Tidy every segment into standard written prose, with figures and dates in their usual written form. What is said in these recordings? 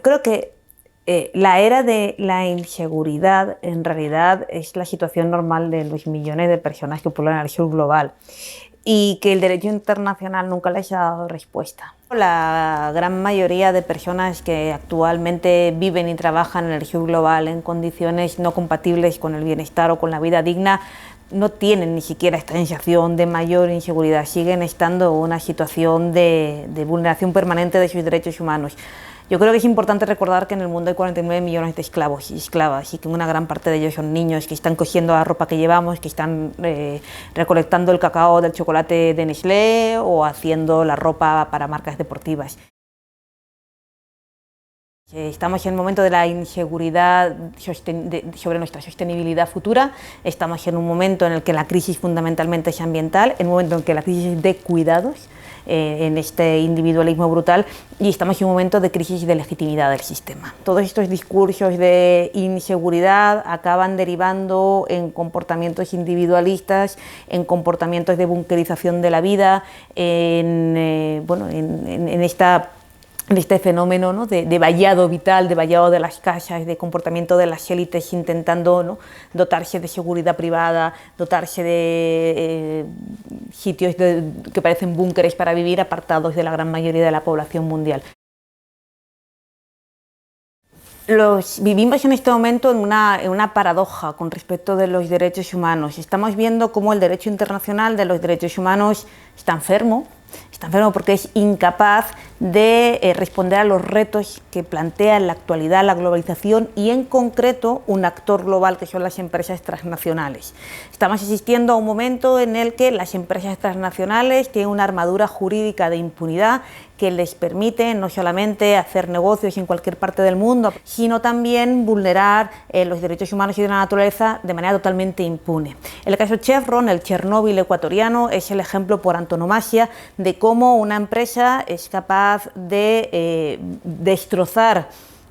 Yo creo que la era de la inseguridad en realidad es la situación normal de los millones de personas que poblan el sur global y que el derecho internacional nunca les ha dado respuesta. La gran mayoría de personas que actualmente viven y trabajan en el sur global en condiciones no compatibles con el bienestar o con la vida digna no tienen ni siquiera esta sensación de mayor inseguridad, siguen estando en una situación de vulneración permanente de sus derechos humanos. Yo creo que es importante recordar que en el mundo hay 49 millones de esclavos y esclavas y que una gran parte de ellos son niños que están cosiendo la ropa que llevamos, que están recolectando el cacao del chocolate de Nestlé o haciendo la ropa para marcas deportivas. Estamos en el momento de la inseguridad sobre nuestra sostenibilidad futura, estamos en un momento en el que la crisis fundamentalmente es ambiental, en un momento en el que la crisis es de cuidados, en este individualismo brutal, y estamos en un momento de crisis de legitimidad del sistema. Todos estos discursos de inseguridad acaban derivando en comportamientos individualistas, en comportamientos de bunkerización de la vida, en este fenómeno, ¿no?, de vallado vital, de vallado de las casas, de comportamiento de las élites intentando, ¿no?, dotarse de seguridad privada, dotarse de sitios que parecen búnkeres para vivir apartados de la gran mayoría de la población mundial. Vivimos en este momento en una paradoja con respecto de los derechos humanos. Estamos viendo cómo el derecho internacional de los derechos humanos está enfermo porque es incapaz de responder a los retos que plantea en la actualidad la globalización y en concreto un actor global que son las empresas transnacionales. Estamos asistiendo a un momento en el que las empresas transnacionales tienen una armadura jurídica de impunidad que les permite no solamente hacer negocios en cualquier parte del mundo, sino también vulnerar los derechos humanos y de la naturaleza de manera totalmente impune. El caso Chevron, el Chernóbil ecuatoriano, es el ejemplo por antonomasia de cómo una empresa es capaz de destrozar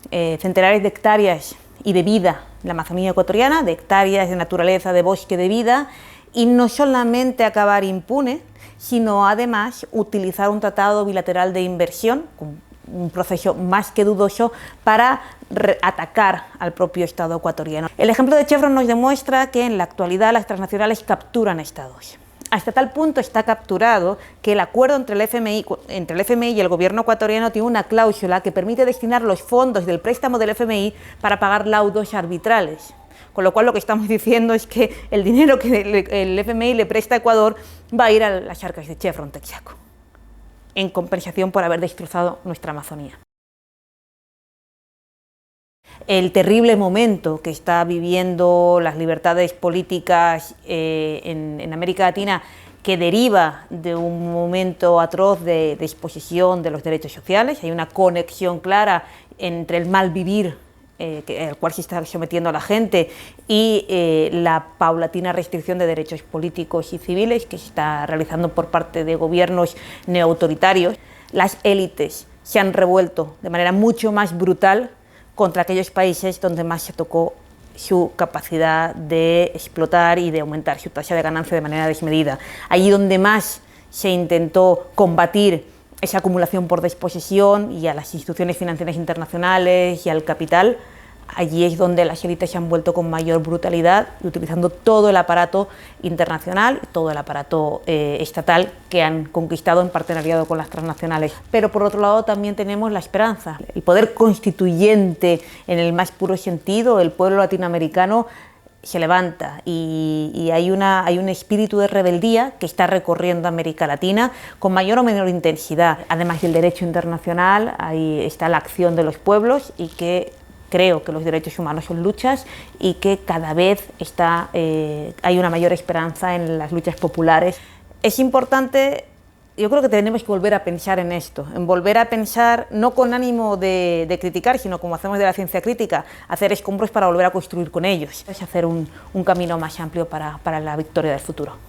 centenares de hectáreas y de vida en la Amazonía ecuatoriana, de hectáreas de naturaleza, de bosque, de vida, y no solamente acabar impune, sino además utilizar un tratado bilateral de inversión, un proceso más que dudoso, para atacar al propio Estado ecuatoriano. El ejemplo de Chevron nos demuestra que en la actualidad las transnacionales capturan estados. Hasta tal punto está capturado que el acuerdo entre el FMI y el gobierno ecuatoriano tiene una cláusula que permite destinar los fondos del préstamo del FMI para pagar laudos arbitrales. Con lo cual lo que estamos diciendo es que el dinero que el FMI le presta a Ecuador va a ir a las arcas de Chevron Texaco, en compensación por haber destrozado nuestra Amazonía. El terrible momento que está viviendo las libertades políticas en América Latina, que deriva de un momento atroz de exposición de los derechos sociales. Hay una conexión clara entre el mal vivir al cual se está sometiendo a la gente y la paulatina restricción de derechos políticos y civiles que se está realizando por parte de gobiernos neoautoritarios. Las élites se han revuelto de manera mucho más brutal contra aquellos países donde más se tocó su capacidad de explotar y de aumentar su tasa de ganancia de manera desmedida. Allí donde más se intentó combatir esa acumulación por desposesión y a las instituciones financieras internacionales y al capital, allí es donde las élites se han vuelto con mayor brutalidad, utilizando todo el aparato internacional, todo el aparato estatal que han conquistado en partenariado con las transnacionales. Pero por otro lado también tenemos la esperanza, el poder constituyente en el más puro sentido, el pueblo latinoamericano se levanta y hay un espíritu de rebeldía que está recorriendo América Latina con mayor o menor intensidad. Además del derecho internacional, ahí está la acción de los pueblos y que creo que los derechos humanos son luchas y que cada vez hay una mayor esperanza en las luchas populares. Es importante. Yo creo que tenemos que volver a pensar en esto, en volver a pensar no con ánimo de criticar, sino como hacemos de la ciencia crítica, hacer escombros para volver a construir con ellos. Es hacer un camino más amplio para la victoria del futuro.